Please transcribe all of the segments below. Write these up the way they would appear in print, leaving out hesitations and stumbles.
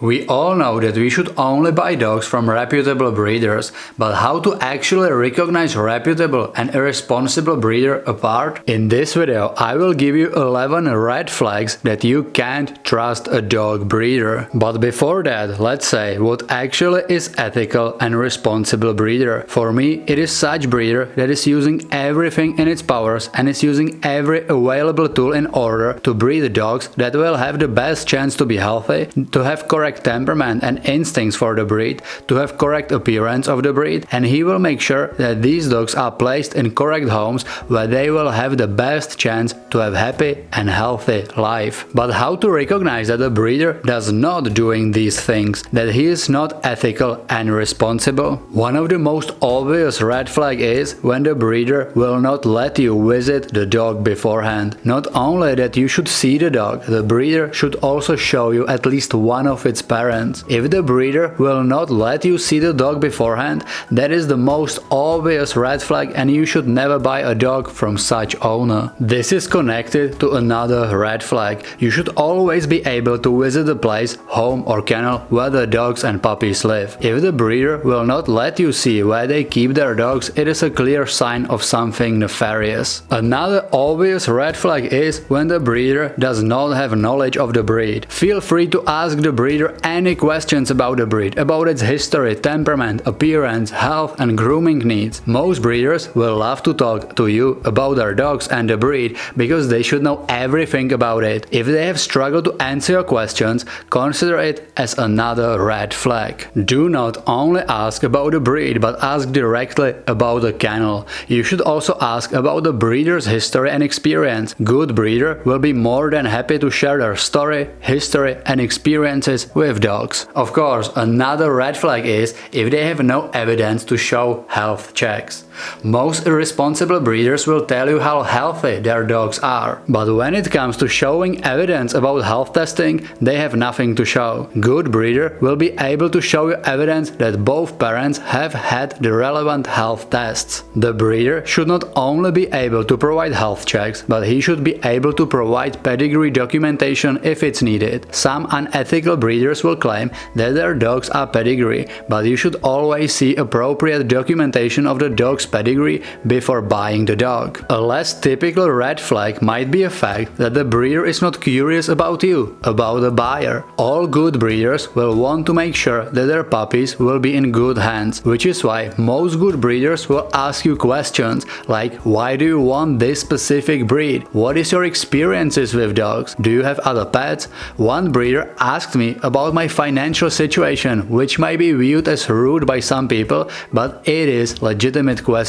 We all know that we should only buy dogs from reputable breeders, but how to actually recognize reputable and irresponsible breeder apart? In this video I will give you 11 red flags that you can't trust a dog breeder. But before that, let's say what actually is ethical and responsible breeder. For me, it is such breeder that is using everything in its powers and is using every available tool in order to breed dogs that will have the best chance to be healthy, to have correct temperament and instincts for the breed, to have correct appearance of the breed, and he will make sure that these dogs are placed in correct homes where they will have the best chance to have happy and healthy life. But how to recognize that a breeder does not doing these things, that he is not ethical and responsible? One of the most obvious red flag is when the breeder will not let you visit the dog beforehand. Not only that you should see the dog, the breeder should also show you at least one of its parents. If the breeder will not let you see the dog beforehand, that is the most obvious red flag, and you should never buy a dog from such owner. This is connected to another red flag. You should always be able to visit the place, home or kennel where the dogs and puppies live. If the breeder will not let you see where they keep their dogs, it is a clear sign of something nefarious. Another obvious red flag is when the breeder does not have knowledge of the breed. Feel free to ask the breeder any questions about the breed, about its history, temperament, appearance, health and grooming needs. Most breeders will love to talk to you about their dogs and the breed because they should know everything about it. If they have struggled to answer your questions, consider it as another red flag. Do not only ask about the breed, but ask directly about the kennel. You should also ask about the breeder's history and experience. Good breeder will be more than happy to share their story, history and experiences with dogs. Of course, another red flag is if they have no evidence to show health checks. Most irresponsible breeders will tell you how healthy their dogs are, but when it comes to showing evidence about health testing, they have nothing to show. Good breeder will be able to show you evidence that both parents have had the relevant health tests. The breeder should not only be able to provide health checks, but he should be able to provide pedigree documentation if it's needed. Some unethical breeders will claim that their dogs are pedigree, but you should always see appropriate documentation of the dog's pedigree before buying the dog. A less typical red flag might be a fact that the breeder is not curious about you, about the buyer. All good breeders will want to make sure that their puppies will be in good hands, which is why most good breeders will ask you questions like, why do you want this specific breed? What is your experiences with dogs? Do you have other pets? One breeder asked me about my financial situation, which might be viewed as rude by some people, but it is legitimate question.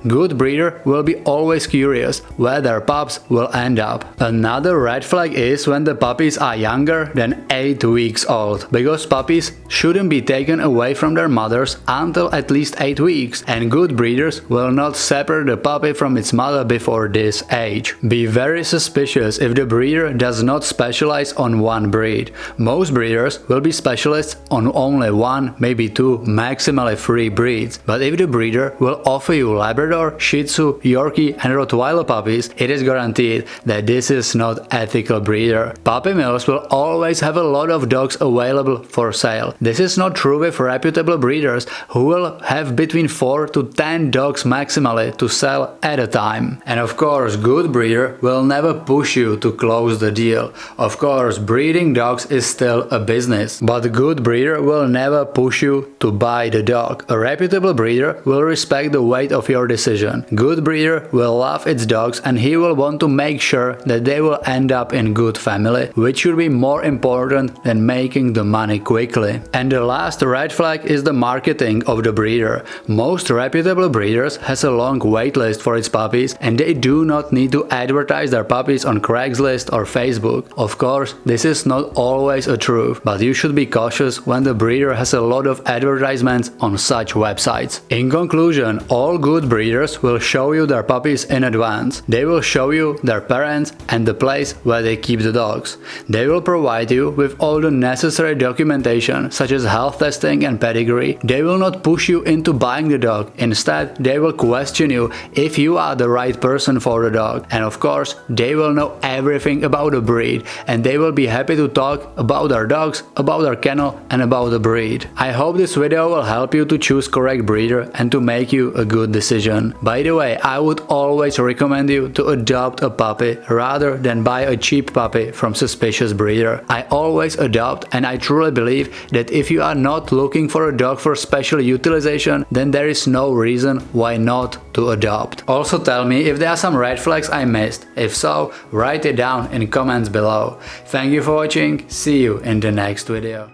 Good breeder will be always curious where their pups will end up. Another red flag is when the puppies are younger than 8 weeks old, because puppies shouldn't be taken away from their mothers until at least 8 weeks, and good breeders will not separate the puppy from its mother before this age. Be very suspicious if the breeder does not specialize on one breed. Most breeders will be specialists on only one, maybe two, maximally 3 breeds, but if the breeder will offer you Labrador, Shih Tzu, Yorkie and Rottweiler puppies, it is guaranteed that this is not ethical breeder. Puppy mills will always have a lot of dogs available for sale. This is not true with reputable breeders who will have between 4 to 10 dogs maximally to sell at a time. And of course, good breeder will never push you to close the deal. Of course, breeding dogs is still a business, but a good breeder will never push you to buy the dog. A reputable breeder will respect the weight of your decision. Good breeder will love its dogs and he will want to make sure that they will end up in good family, which should be more important than making the money quickly. And the last red flag is the marketing of the breeder. Most reputable breeders has a long wait list for its puppies and they do not need to advertise their puppies on Craigslist or Facebook. Of course, this is not always a truth, but you should be cautious when the breeder has a lot of advertisements on such websites. In conclusion, all good breeders will show you their puppies in advance. They will show you their parents and the place where they keep the dogs. They will provide you with all the necessary documentation such as health testing and pedigree. They will not push you into buying the dog. Instead, they will question you if you are the right person for the dog. And of course, they will know everything about the breed and they will be happy to talk about their dogs dogs, about their kennel and about the breed. I hope this video will help you to choose correct breeder and to make you a good decision. By the way, I would always recommend you to adopt a puppy rather than buy a cheap puppy from suspicious breeder. I always adopt, and I truly believe that if you are not looking for a dog for special utilization, then there is no reason why not to adopt. Also tell me if there are some red flags I missed. If so, write it down in comments below. Thank you for watching, see you in the next video.